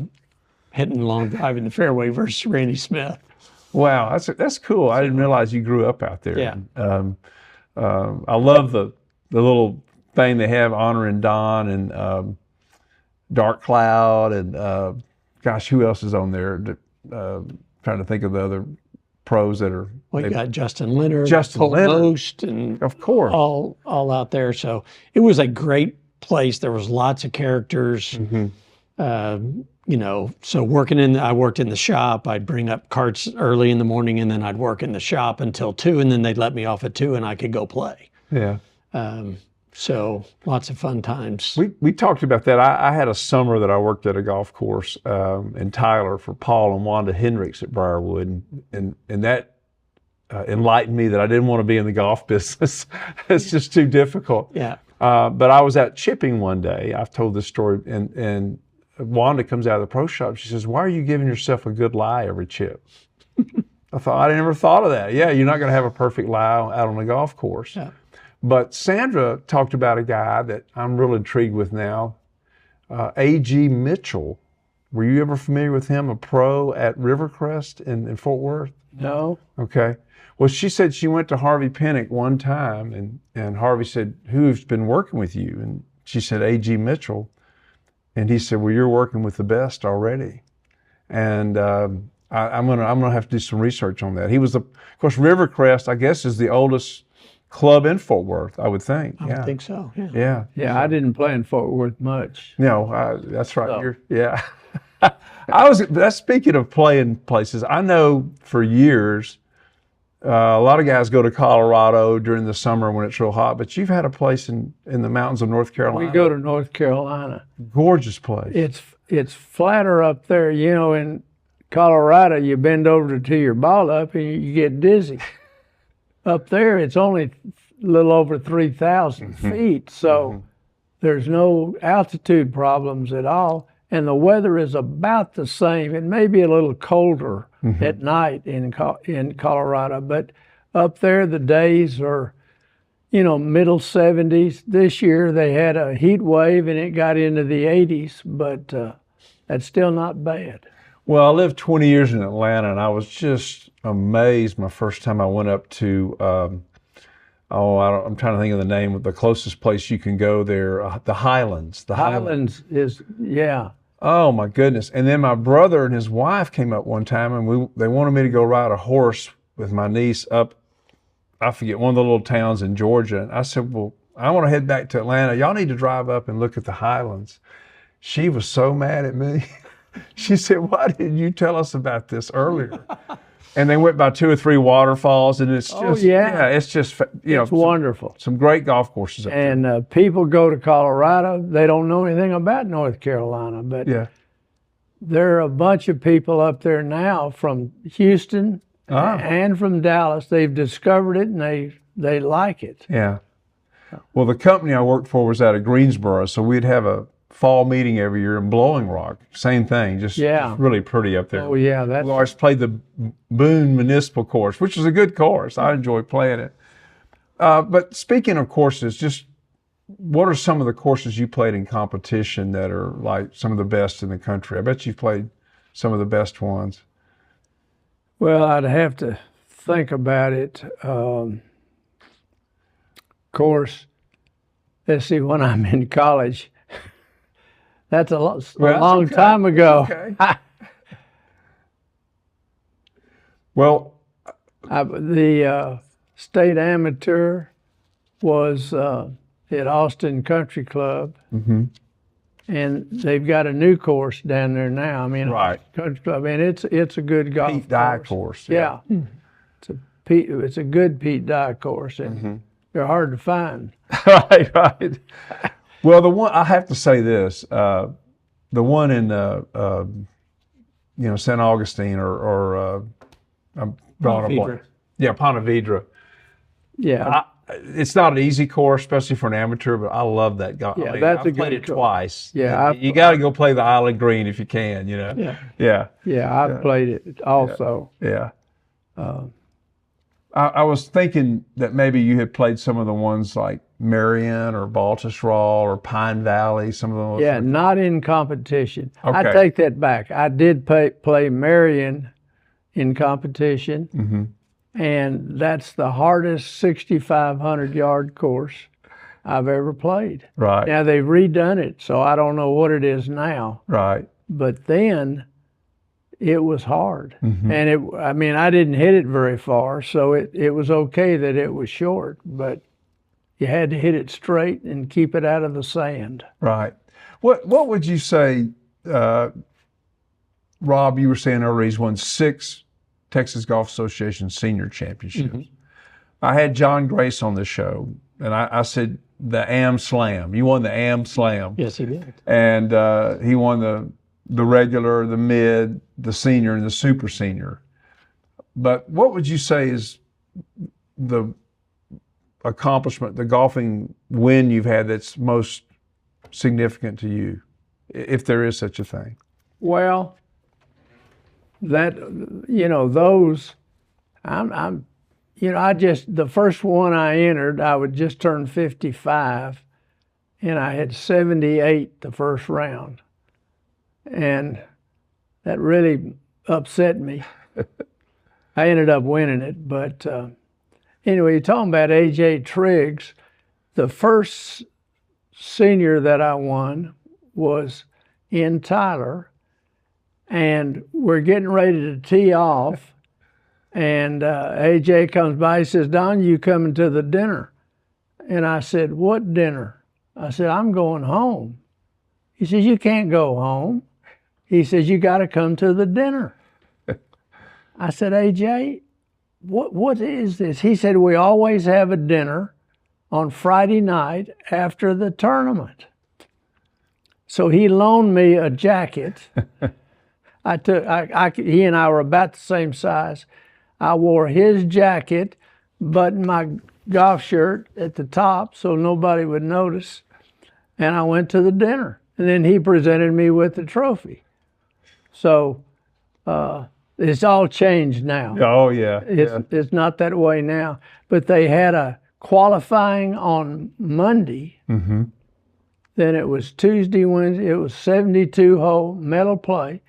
hitting long drive in the fairway versus Randy Smith.
Wow, that's cool. I didn't realize you grew up out there.
Yeah.
I love the little thing they have honoring Don and Dark Cloud and gosh, who else is on there? Trying to think of the other pros that are.
Well, you got Justin Leonard,
Justin
Cole
Leonard.
Most, and
Of course.
all out there. So it was a great place. There was lots of characters. So I worked in the shop. I'd bring up carts early in the morning, and then I'd work in the shop until 2, and then they'd let me off at 2, and I could go play.
Yeah.
So lots of fun times.
We talked about that. I had a summer that I worked at a golf course in Tyler for Paul and Wanda Hendricks at Briarwood, and that enlightened me that I didn't want to be in the golf business. It's just too difficult.
Yeah.
But I was out chipping one day. I've told this story, and Wanda comes out of the pro shop. She says, "Why are you giving yourself a good lie every chip?" I never thought of that. Yeah, you're not going to have a perfect lie out on the golf course.
Yeah.
But Sandra talked about a guy that I'm real intrigued with now, A.G. Mitchell. Were you ever familiar with him, a pro at Rivercrest in Fort Worth?
No.
Okay. Well, she said she went to Harvey Pinnock one time, and Harvey said, "Who's been working with you?" And she said, A.G. Mitchell. And he said, "Well, you're working with the best already." And I'm gonna have to do some research on that. He was of course, Rivercrest, I guess, is the oldest club in Fort Worth, I would think.
I would think so. Yeah.
Yeah.
Yeah, I didn't play in Fort Worth much.
No, that's right.
So.
Yeah. That's speaking of playing places. I know for years, a lot of guys go to Colorado during the summer when it's real hot, but you've had a place in the mountains of North Carolina.
We go to North Carolina.
Gorgeous place.
It's flatter up there. In Colorado, you bend over to your ball up and you get dizzy. Up there, it's only a little over 3,000 feet, so there's no altitude problems at all, and the weather is about the same. It may be a little colder at night in Colorado, but up there the days are, middle 70s. This year they had a heat wave and it got into the 80s, but that's still not bad.
Well, I lived 20 years in Atlanta, and I was just amazed my first time I went up to, I'm trying to think of the name of the closest place you can go there, the Highlands. The
Highlands is, yeah.
Oh, my goodness. And then my brother and his wife came up one time, and they wanted me to go ride a horse with my niece up, I forget, one of the little towns in Georgia. And I said, "Well, I want to head back to Atlanta. Y'all need to drive up and look at the Highlands." She was so mad at me. She said, "Why didn't you tell us about this earlier?" And they went by 2 or 3 waterfalls, and it's just, it's just,
It's wonderful.
Some great golf courses up there.
And people go to Colorado. They don't know anything about North Carolina, but
Yeah.
there are a bunch of people up there now from Houston and from Dallas. They've discovered it and they like it.
Yeah. Well, the company I worked for was out of Greensboro, so we'd have a fall meeting every year in Blowing Rock. Same thing, just really pretty up there.
Oh yeah,
We always played the Boone Municipal Course, which is a good course. I enjoy playing it. But speaking of courses, just what are some of the courses you played in competition that are like some of the best in the country? I bet you've played some of the best ones.
Well, I'd have to think about it. Of course, let's see, when I'm in college, that's a long time ago.
Okay. Well,
The state amateur was at Austin Country Club, and they've got a new course down there now. I mean,
Right.
Country Club, and it's a good golf
Pete Dye
course.
course.
Yeah, it's a good Pete Dye course, and they're hard to find.
Right. Well, the one I have to say this, the one in St. Augustine or I'm drawing a blank.
Vedra.
Yeah, Ponte Vedra.
Yeah,
It's not an easy course, especially for an amateur, but I love that golf.
Yeah, that's a
I've played
good
it
course.
twice.
Yeah,
you got to go play the Island Green if you can.
Yeah.
yeah, I've played it also.
Yeah. I was thinking that maybe you had played some of the ones like Marion or Baltusrol or Pine Valley, some of those.
Yeah, not in competition. I
Okay.
take that back. I did play Marion in competition, and that's the hardest 6,500-yard course I've ever played.
Right.
Now, they've redone it, so I don't know what it is now.
Right.
But then it was hard. And I didn't hit it very far, so it was okay that it was short, but you had to hit it straight and keep it out of the sand.
Right. What would you say, Rob, you were saying earlier he's won 6 Texas Golf Association senior championships. I had John Grace on the show, and I said the Am Slam. You won the Am Slam.
Yes, he did.
And he won the regular, the mid, the senior, and the super senior. But what would you say is the accomplishment, the golfing win you've had that's most significant to you, if there is such a thing?
Well, those, the first one I entered, I would just turn 55, and I had 78 the first round. And that really upset me. I ended up winning it, but anyway, you're talking about A.J. Triggs. The first senior that I won was in Tyler, and we're getting ready to tee off, and A.J. comes by, he says, "Don, you coming to the dinner?" And I said, "What dinner?" I said, "I'm going home." He says, "You can't go home." He says, "You got to come to the dinner." I said, "AJ, what is this?" He said, "We always have a dinner on Friday night after the tournament." So he loaned me a jacket. He and I were about the same size. I wore his jacket, buttoned my golf shirt at the top so nobody would notice, and I went to the dinner. And then he presented me with the trophy. So it's all changed now.
Oh, yeah.
It's not that way now. But they had a qualifying on Monday. Then it was Tuesday, Wednesday. It was 72-hole medal play.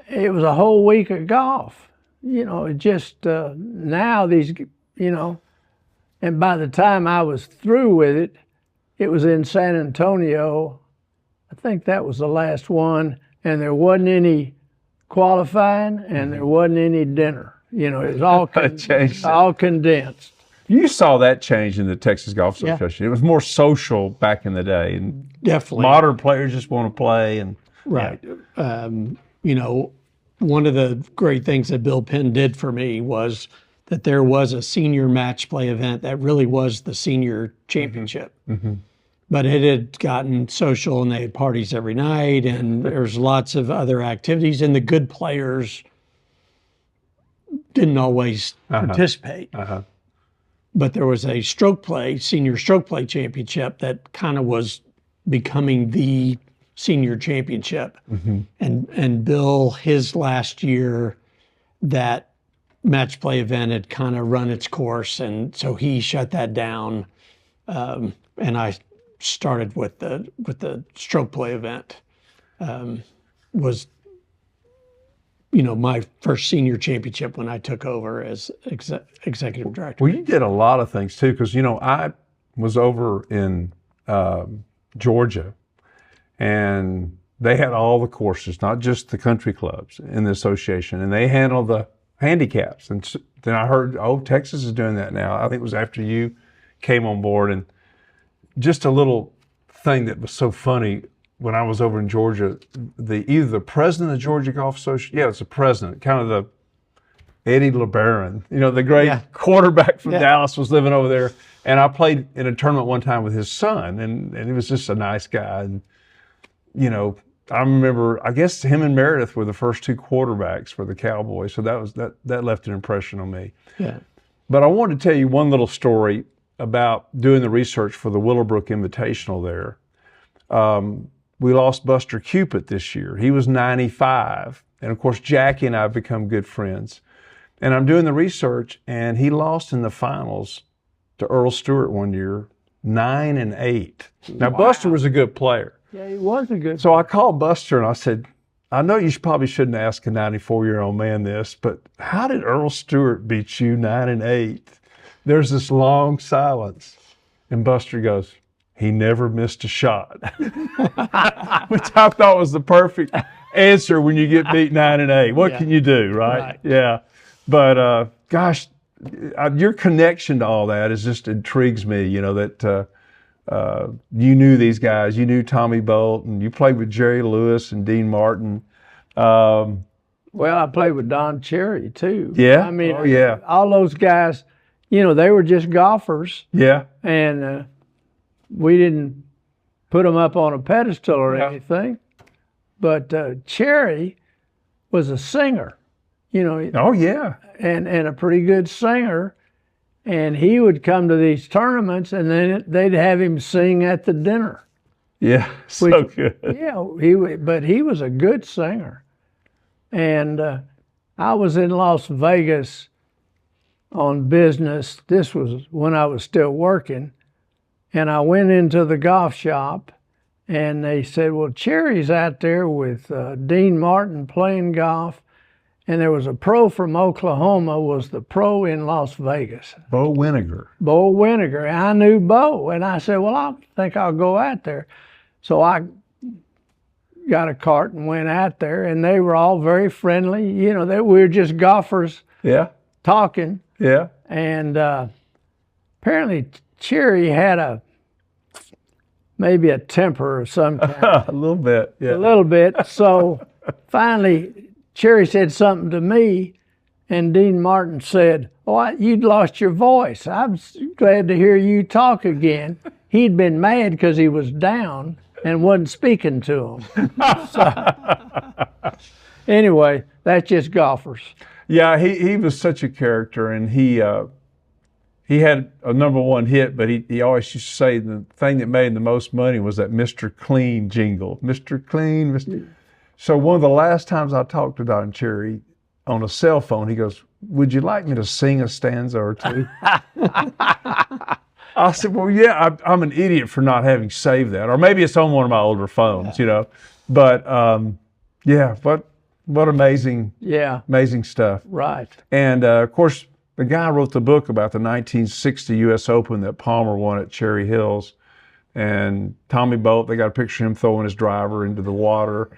It was a whole week of golf. Now these, and by the time I was through with it, it was in San Antonio. I think that was the last one. And there wasn't any qualifying, and there wasn't any dinner. It was all condensed.
You saw that change in the Texas Golf Association. It was more social back in the day, and
Definitely.
modern players just want to play. And
Right. One of the great things that Bill Penn did for me was that there was a senior match play event that really was the senior championship. But it had gotten social, and they had parties every night, and there's lots of other activities, and the good players didn't always participate. But there was a senior stroke play championship that kind of was becoming the senior championship. And Bill, his last year, that match play event had kind of run its course, and so he shut that down. And I started with the stroke play event. Was my first senior championship when I took over as executive director.
well, you did a lot of things too, because I was over in Georgia, and they had all the courses, not just the country clubs in the association, and they handled the handicaps. And then I heard, Texas is doing that now. I think it was after you came on board. And just a little thing that was so funny when I was over in Georgia, either the president of the Georgia Golf Association, it's the president, kind of Eddie LeBaron, the great quarterback from Dallas, was living over there. And I played in a tournament one time with his son, and he was just a nice guy. And, I remember, I guess him and Meredith were the first two quarterbacks for the Cowboys. So that left an impression on me.
Yeah.
But I wanted to tell you one little story about doing the research for the Willowbrook Invitational there. We lost Buster Cupid this year. He was 95. And of course, Jackie and I have become good friends. And I'm doing the research, and he lost in the finals to Earl Stewart one year, 9-8. Now, Buster was a good player.
Yeah, he was a good.
So I called Buster and I said, I know you probably shouldn't ask a 94-year-old man this, but how did Earl Stewart beat you 9-8? There's this long silence. And Buster goes, he never missed a shot, which I thought was the perfect answer when you get beat 9-8. What can you do, right? Yeah. But gosh, your connection to all that just intrigues me, that you knew these guys. You knew Tommy Bolt, and you played with Jerry Lewis and Dean Martin.
Well, I played with Don Cherry, too.
Yeah?
I mean,
all
those guys, they were just golfers.
Yeah.
And we didn't put them up on a pedestal or anything. But Cherry was a singer,
Oh, yeah.
and a pretty good singer. And he would come to these tournaments, and then they'd have him sing at the dinner.
Yeah, so good.
Yeah, but he was a good singer. And I was in Las Vegas on business. This was when I was still working. And I went into the golf shop, and they said, well, Cherry's out there with Dean Martin playing golf. And there was a pro from Oklahoma, was the pro in Las Vegas.
Bo Winiger.
Bo Winiger. I knew Bo. And I said, well, I think I'll go out there. So I got a cart and went out there, and they were all very friendly. We were just golfers talking.
Yeah.
And apparently Cherry had maybe a temper of some kind.
A little bit, yeah.
A little bit. So finally, Cherry said something to me, and Dean Martin said, you'd lost your voice. I'm glad to hear you talk again. He'd been mad because he was down and wasn't speaking to him. So, anyway, that's just golfers.
Yeah, he was such a character, and he had a number one hit, but he always used to say the thing that made the most money was that Mr. Clean jingle. Mr. Clean, Mr. So one of the last times I talked to Don Cherry on a cell phone, he goes, would you like me to sing a stanza or two? I said, well, yeah, I'm an idiot for not having saved that. Or maybe it's on one of my older phones, But, what amazing, amazing stuff.
Right.
And, of course, the guy wrote the book about the 1960 U.S. Open that Palmer won at Cherry Hills. And Tommy Bolt, they got a picture of him throwing his driver into the water.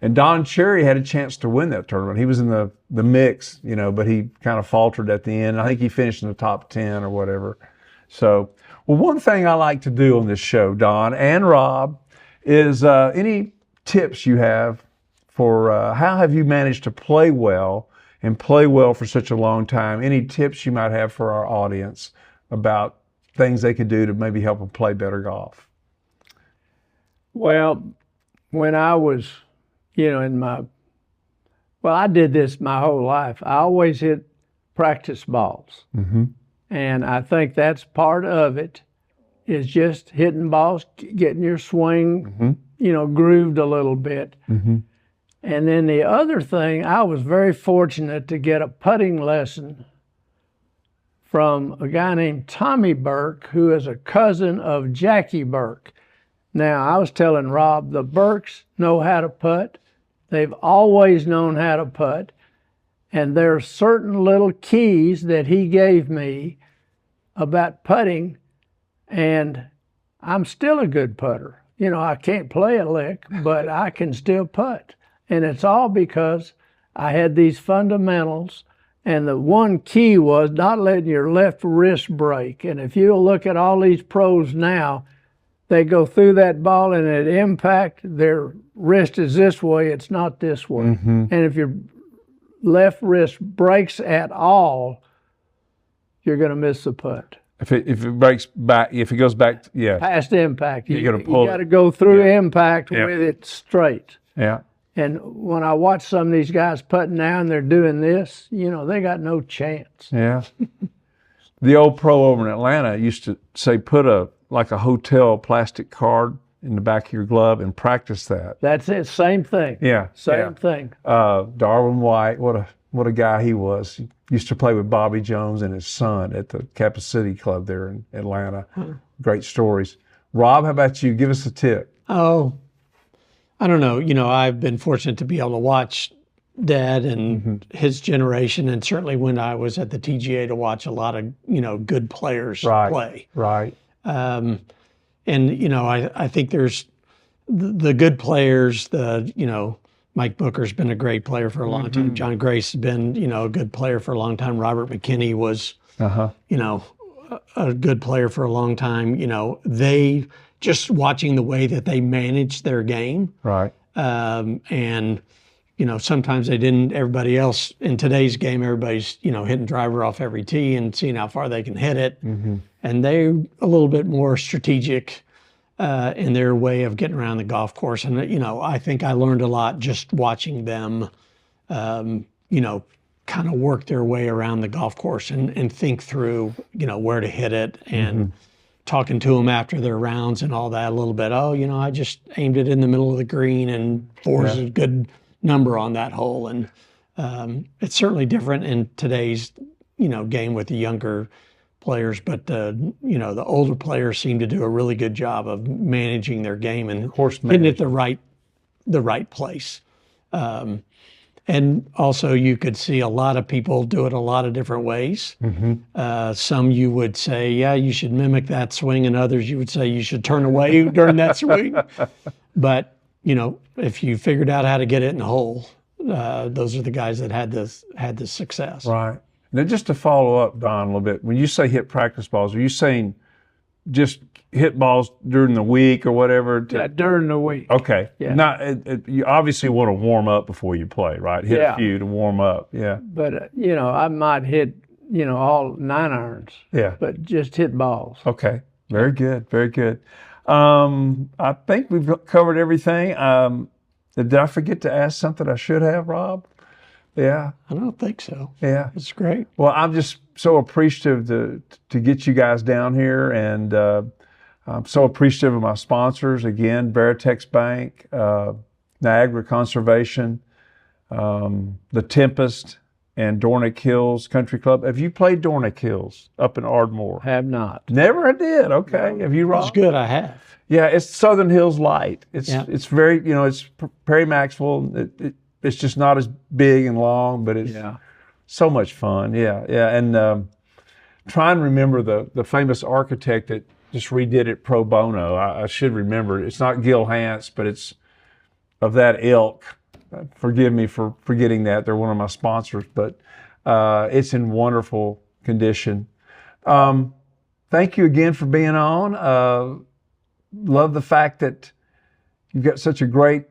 And Don Cherry had a chance to win that tournament. He was in the mix, but he kind of faltered at the end. I think he finished in the top 10 or whatever. So, well, one thing I like to do on this show, Don and Rob, is any tips you have for how have you managed to play well and play well for such a long time? Any tips you might have for our audience about things they could do to maybe help them play better golf?
Well, when I was, I did this my whole life. I always hit practice balls.
Mm-hmm.
And I think that's part of it, is just hitting balls, getting your swing, grooved a little bit.
Mm-hmm.
And then the other thing, I was very fortunate to get a putting lesson from a guy named Tommy Burke, who is a cousin of Jackie Burke. Now, I was telling Rob, the Burkes know how to putt. They've always known how to putt. And there are certain little keys that he gave me about putting, and I'm still a good putter. I can't play a lick, but I can still putt. And it's all because I had these fundamentals. And the one key was not letting your left wrist break. And if you look at all these pros now, they go through that ball and at impact, their wrist is this way, it's not this way.
Mm-hmm.
And if your left wrist breaks at all, you're going to miss the putt.
If it breaks back, if it goes back, yeah,
Past impact.
You gotta pull
You got to
it.
go through
Yeah.
impact
Yeah.
with it straight.
yeah,
And when I watch some of these guys putting now and they're doing this, they got no chance.
yeah. The old pro over in Atlanta used to say, put a hotel plastic card in the back of your glove and practice that.
That's it. Same thing.
Yeah,
Same thing.
Darwin White, what a guy he was. He used to play with Bobby Jones and his son at the Kappa City Club there in Atlanta. Great stories. Rob, how about you? Give us a tip.
Oh, I don't know. I've been fortunate to be able to watch Dad and his generation, and certainly when I was at the TGA to watch a lot of, good players play.
Right.
And, I think there's the good players, Mike Booker's been a great player for a long time. John Grace has been, a good player for a long time. Robert McKinney was, a good player for a long time. They just watching the way that they managed their game.
Right.
And, sometimes they didn't, everybody else in today's game, everybody's, hitting driver off every tee and seeing how far they can hit it. And they're a little bit more strategic in their way of getting around the golf course. And, I think I learned a lot just watching them, kind of work their way around the golf course and think through, where to hit it and talking to them after their rounds and all that a little bit. Oh, I just aimed it in the middle of the green and 4 is a good number on that hole. And it's certainly different in today's, game with the younger players, but the older players seem to do a really good job of managing their game and hitting it the right place. And also you could see a lot of people do it a lot of different ways. Some you would say, yeah, you should mimic that swing, and others you would say you should turn away during that swing. But, if you figured out how to get it in the hole, those are the guys that had the success.
Right. Now, just to follow up, Don, a little bit, when you say hit practice balls, are you saying just hit balls during the week or whatever?
Yeah, during the week.
Okay.
Yeah.
Not you obviously want to warm up before you play, right? Hit
Yeah.
a few to warm up. Yeah.
But, I might hit, all 9 irons.
Yeah.
But just hit balls.
Okay. Very good. Very good. I think we've covered everything. Did I forget to ask something I should have, Rob? Yeah.
I don't think so.
Yeah.
It's great.
Well, I'm just so appreciative to get you guys down here, and I'm so appreciative of my sponsors, again, Veritex Bank, Niagara Conservation, The Tempest, and Dornick Hills Country Club. Have you played Dornick Hills up in Ardmore?
Have not.
Never did. Okay. Have you, Rob?
It's good. I have.
Yeah, it's Southern Hills Light. It's
Yeah.
it's very, it's Perry Maxwell. It's just not as big and long, but it's so much fun. Yeah, yeah. And try and remember the famous architect that just redid it pro bono. I should remember. It's not Gil Hance, but it's of that ilk. Forgive me for forgetting that. They're one of my sponsors, but it's in wonderful condition. Thank you again for being on. Love the fact that you've got such a great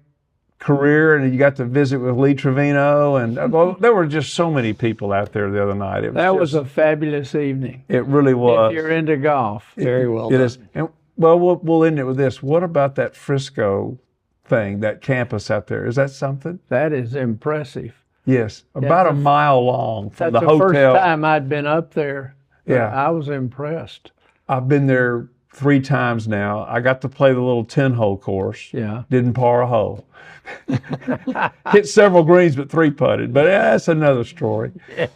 career, and you got to visit with Lee Trevino, and well, there were just so many people out there the other night.
That was a fabulous evening.
It really was.
If you're into golf.
Very well
It
done.
is. And well, we'll end it with this. What about that Frisco thing, that campus out there? Is that something?
That is impressive.
Yes, about a mile long from
That's
the
the first
hotel.
time I'd been up there.
Yeah.
I was impressed.
I've been there 3 times now. I got to play the little 10-hole course.
Yeah.
Didn't par a hole. Hit several greens, but 3 putted. But that's another story.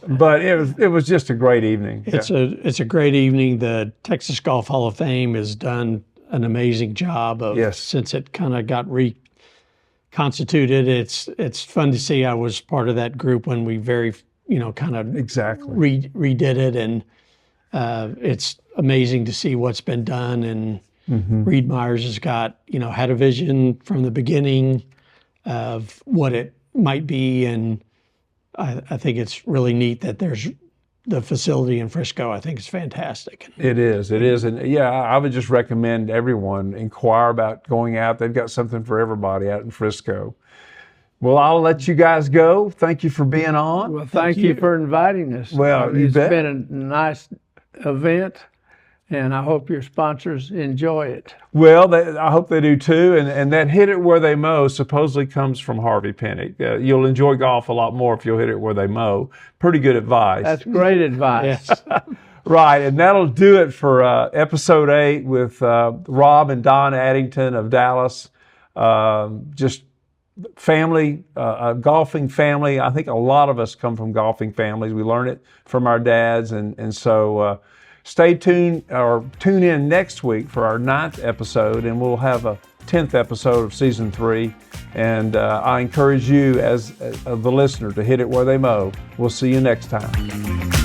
But it was just a great evening.
It's a great evening. The Texas Golf Hall of Fame has done an amazing job of since it kind of got reconstituted. It's fun to see. I was part of that group when we kind of
exactly
redid it, and it's amazing to see what's been done. And Reed Myers has got had a vision from the beginning of what it might be, and I think it's really neat that there's the facility in Frisco. I think it's fantastic.
It is, and yeah, I would just recommend everyone inquire about going out. They've got something for everybody out in Frisco. Well, I'll let you guys go. Thank you for being on.
Well, thank you for inviting us.
Well, you
it's
bet.
been a nice event, and I hope your sponsors enjoy it.
Well, I hope they do too. And that hit it where they mow supposedly comes from Harvey Pennick. You'll enjoy golf a lot more if you'll hit it where they mow. Pretty good advice.
That's great advice.
Right, and that'll do it for episode 8 with Rob and Don Addington of Dallas. Just family, a golfing family. I think a lot of us come from golfing families. We learn it from our dads, and so stay tuned or tune in next week for our 9th episode, and we'll have a 10th episode of season 3. And I encourage you as the listener to hit it where they mow. We'll see you next time.